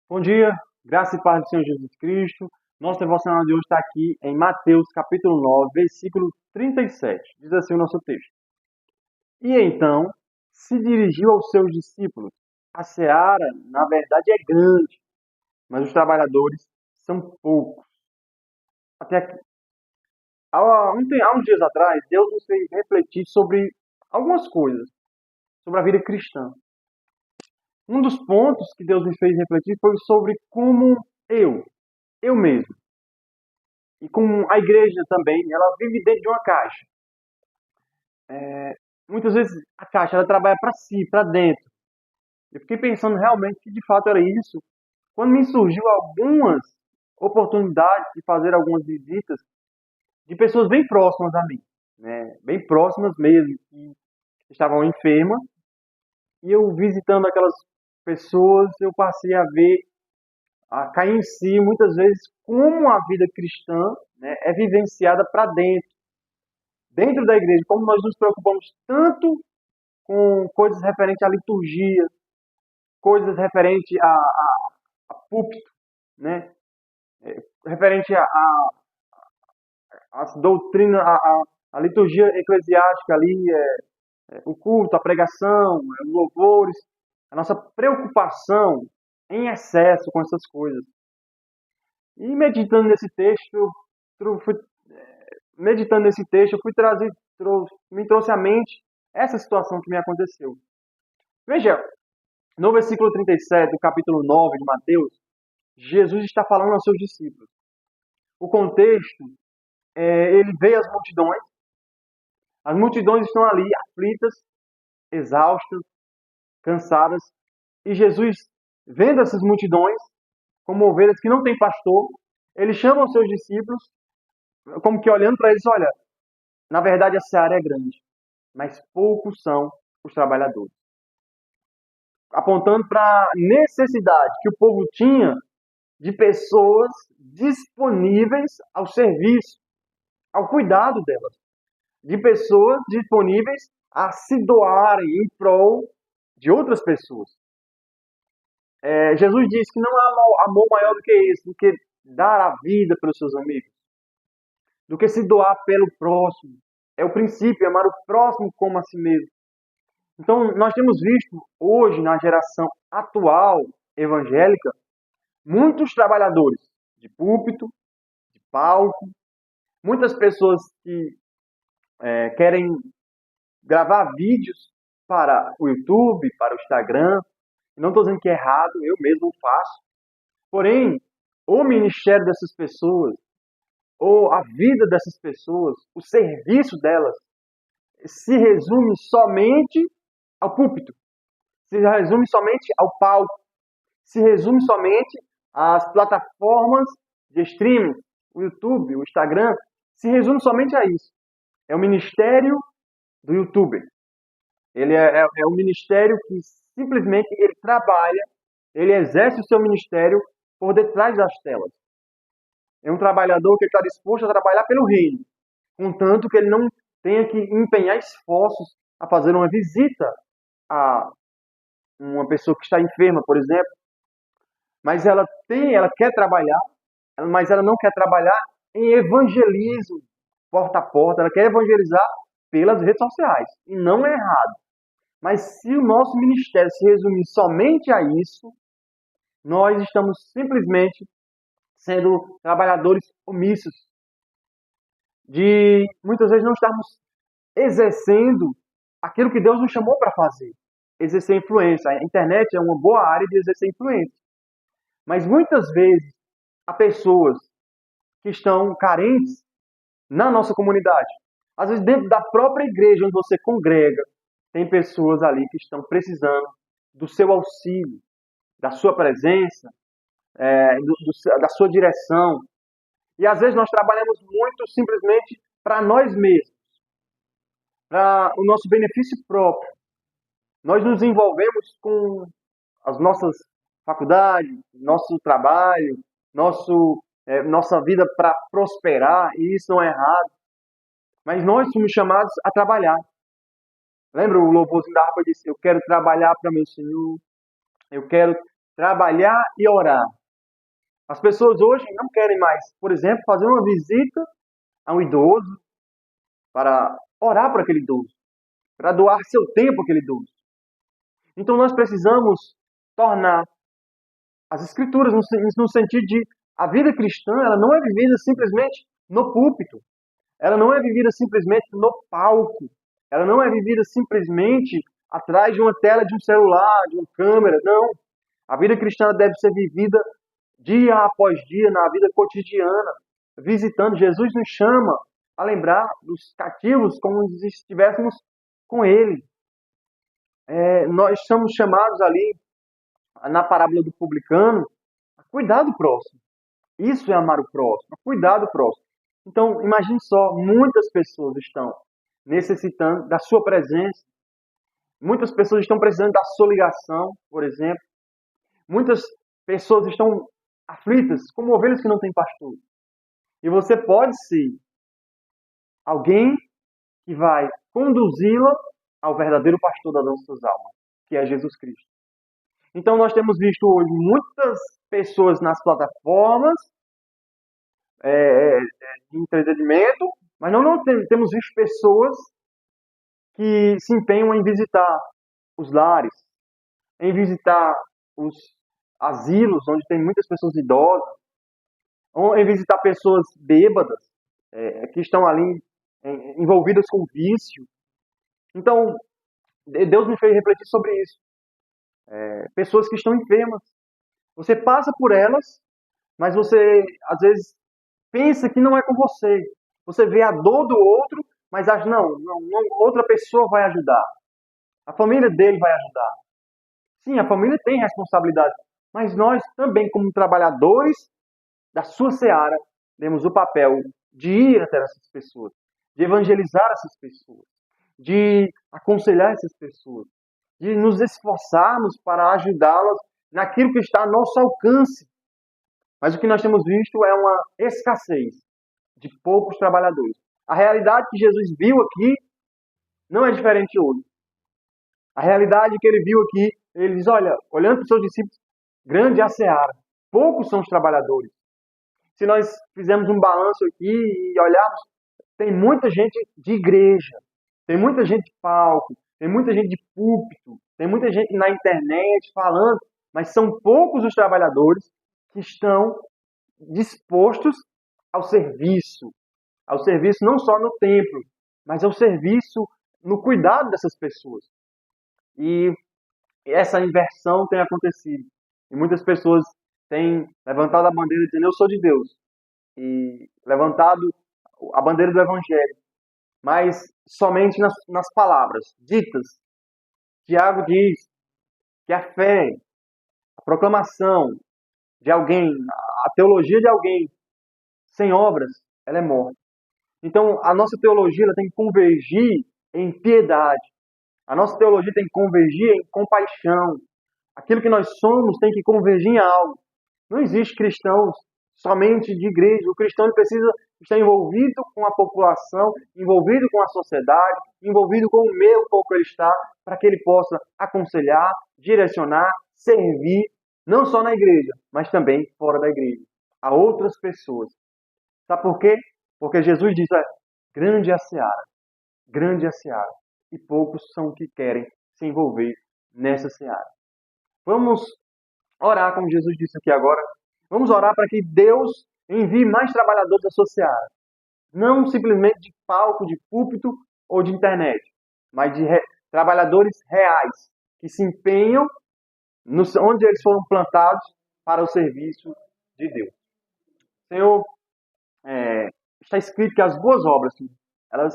Bom dia, graça e paz do Senhor Jesus Cristo. Nosso devocional de hoje está aqui em Mateus capítulo 9, versículo 37. Diz assim o nosso texto. E então se dirigiu aos seus discípulos. A seara, na verdade, é grande, mas os trabalhadores são poucos. Até aqui. Há uns dias atrás, Deus nos fez refletir sobre algumas coisas, sobre a vida cristã. Um dos pontos que Deus me fez refletir foi sobre como eu mesmo, e como a igreja também, ela vive dentro de uma caixa. Muitas vezes a caixa ela trabalha para si, para dentro. Eu fiquei pensando realmente que de fato era isso. Quando me surgiu algumas oportunidades de fazer algumas visitas de pessoas bem próximas a mim, né? Bem próximas mesmo, que estavam enfermas, e eu visitando aquelas pessoas, eu passei a ver, a cair em si muitas vezes como a vida cristã, né, é vivenciada para dentro da igreja, como nós nos preocupamos tanto com coisas referentes à liturgia, coisas referentes a púlpito, né? Referente a doutrina, a liturgia eclesiástica ali, o culto, a pregação, os louvores, a nossa preocupação em excesso com essas coisas. E meditando nesse texto, eu fui, meditando nesse texto, eu fui trazer, me trouxe à mente essa situação que me aconteceu. Veja, no versículo 37 do capítulo 9 de Mateus, Jesus está falando aos seus discípulos. O contexto ele vê as multidões estão ali aflitas, exaustas, cansadas, e Jesus, vendo essas multidões, como ovelhas que não têm pastor, ele chama os seus discípulos, como que olhando para eles, olha, na verdade a seara é grande, mas poucos são os trabalhadores. Apontando para a necessidade que o povo tinha de pessoas disponíveis ao serviço, ao cuidado delas, de pessoas disponíveis a se doarem em prol de outras pessoas. Jesus disse que não há amor maior do que esse, do que dar a vida pelos seus amigos, do que se doar pelo próximo. É o princípio, amar o próximo como a si mesmo. Então, nós temos visto hoje, na geração atual evangélica, muitos trabalhadores de púlpito, de palco, muitas pessoas que querem gravar vídeos para o YouTube, para o Instagram. Não estou dizendo que é errado, eu mesmo faço. Porém, o ministério dessas pessoas, ou a vida dessas pessoas, o serviço delas, se resume somente ao púlpito, se resume somente ao palco, se resume somente às plataformas de streaming, o YouTube, o Instagram, se resume somente a isso. É o ministério do YouTuber. Ele é um ministério que simplesmente ele trabalha, ele exerce o seu ministério por detrás das telas. É um trabalhador que está disposto a trabalhar pelo reino, contanto que ele não tenha que empenhar esforços a fazer uma visita a uma pessoa que está enferma, por exemplo, mas ela quer trabalhar, mas ela não quer trabalhar em evangelismo porta a porta, ela quer evangelizar pelas redes sociais, e não é errado. Mas se o nosso ministério se resumir somente a isso, nós estamos simplesmente sendo trabalhadores omissos, de muitas vezes não estarmos exercendo aquilo que Deus nos chamou para fazer. Exercer influência. A internet é uma boa área de exercer influência. Mas muitas vezes há pessoas que estão carentes na nossa comunidade. Às vezes dentro da própria igreja onde você congrega, tem pessoas ali que estão precisando do seu auxílio, da sua presença, da sua direção. E às vezes nós trabalhamos muito simplesmente para nós mesmos, para o nosso benefício próprio. Nós nos envolvemos com as nossas faculdades, nosso trabalho, nossa vida para prosperar, e isso não é errado. Mas nós somos chamados a trabalhar. Lembra o louvorzinho da harpa disse, eu quero trabalhar para meu Senhor, eu quero trabalhar e orar. As pessoas hoje não querem mais, por exemplo, fazer uma visita a um idoso para orar por aquele idoso, para doar seu tempo àquele idoso. Então nós precisamos tornar as escrituras no sentido de a vida cristã, ela não é vivida simplesmente no púlpito, ela não é vivida simplesmente no palco, ela não é vivida simplesmente atrás de uma tela de um celular, de uma câmera, não. A vida cristã deve ser vivida dia após dia na vida cotidiana, visitando. Jesus nos chama a lembrar dos cativos como se estivéssemos com Ele. Nós somos chamados ali, na parábola do publicano, a cuidar do próximo. Isso é amar o próximo, a cuidar do próximo. Então, imagine só, muitas pessoas estão necessitando da sua presença. Muitas pessoas estão precisando da sua ligação, por exemplo. Muitas pessoas estão aflitas, como ovelhas que não têm pastor. E você pode ser alguém que vai conduzi-la ao verdadeiro pastor das nossas almas, que é Jesus Cristo. Então nós temos visto hoje muitas pessoas nas plataformas de entretenimento, mas não temos visto pessoas que se empenham em visitar os lares, em visitar os asilos onde tem muitas pessoas idosas, ou em visitar pessoas bêbadas, que estão ali envolvidas com vício. Então, Deus me fez refletir sobre isso. Pessoas que estão enfermas. Você passa por elas, mas você, às vezes, pensa que não é com você. Você vê a dor do outro, mas acha, não, outra pessoa vai ajudar. A família dele vai ajudar. Sim, a família tem responsabilidade, mas nós também, como trabalhadores da sua seara, temos o papel de ir até essas pessoas, de evangelizar essas pessoas, de aconselhar essas pessoas, de nos esforçarmos para ajudá-las naquilo que está a nosso alcance. Mas o que nós temos visto é uma escassez de poucos trabalhadores. A realidade que Jesus viu aqui não é diferente hoje. A realidade que ele viu aqui, ele diz, olha, olhando para os seus discípulos, grande é a seara, poucos são os trabalhadores. Se nós fizermos um balanço aqui e olharmos, tem muita gente de igreja, tem muita gente de palco, tem muita gente de púlpito, tem muita gente na internet falando, mas são poucos os trabalhadores que estão dispostos ao serviço não só no templo, mas ao serviço no cuidado dessas pessoas. E essa inversão tem acontecido. E muitas pessoas têm levantado a bandeira dizendo, eu sou de Deus. E levantado a bandeira do Evangelho. Mas somente nas palavras ditas. Tiago diz que a fé, a proclamação de alguém, a teologia de alguém, sem obras, ela é morta. Então, a nossa teologia ela tem que convergir em piedade. A nossa teologia tem que convergir em compaixão. Aquilo que nós somos tem que convergir em algo. Não existe cristãos somente de igreja. O cristão ele precisa estar envolvido com a população, envolvido com a sociedade, envolvido com o meio com que ele está, para que ele possa aconselhar, direcionar, servir, não só na igreja, mas também fora da igreja, a outras pessoas. Sabe por quê? Porque Jesus diz, grande é a seara, e poucos são os que querem se envolver nessa seara. Vamos orar, como Jesus disse aqui agora. Vamos orar para que Deus envie mais trabalhadores à sua seara. Não simplesmente de palco, de púlpito ou de internet, mas de trabalhadores reais, que se empenham onde eles foram plantados para o serviço de Deus. Senhor, está escrito que as boas obras, elas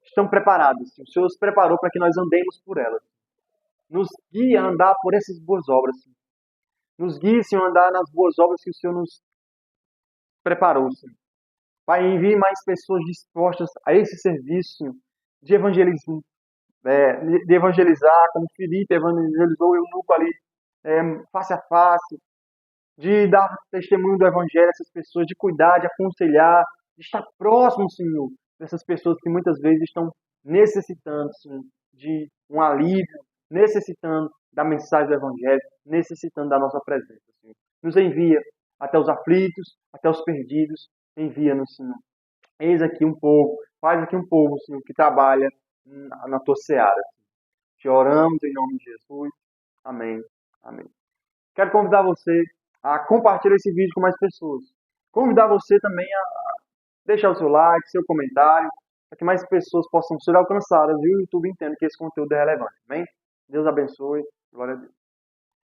estão preparadas. O Senhor os preparou para que nós andemos por elas. Nos guie a andar por essas boas obras. Nos guie, Senhor, a andar nas boas obras que o Senhor nos preparou, Senhor. Pai, envie mais pessoas dispostas a esse serviço, Senhor, de evangelismo, de evangelizar, como Filipe evangelizou o eunuco ali, face a face, de dar testemunho do evangelho a essas pessoas, de cuidar, de aconselhar, de estar próximo, Senhor, dessas pessoas que muitas vezes estão necessitando, Senhor, de um alívio, necessitando da mensagem do Evangelho, necessitando da nossa presença, Senhor. Nos envia até os aflitos, até os perdidos. Envia-nos, Senhor. Eis aqui um povo, faz aqui um povo, Senhor, que trabalha na tua seara. Te oramos em nome de Jesus. Amém. Amém. Quero convidar você a compartilhar esse vídeo com mais pessoas. Convidar você também a deixar o seu like, seu comentário, para que mais pessoas possam ser alcançadas e o YouTube entenda que esse conteúdo é relevante. Amém? Deus abençoe. Glória a Deus.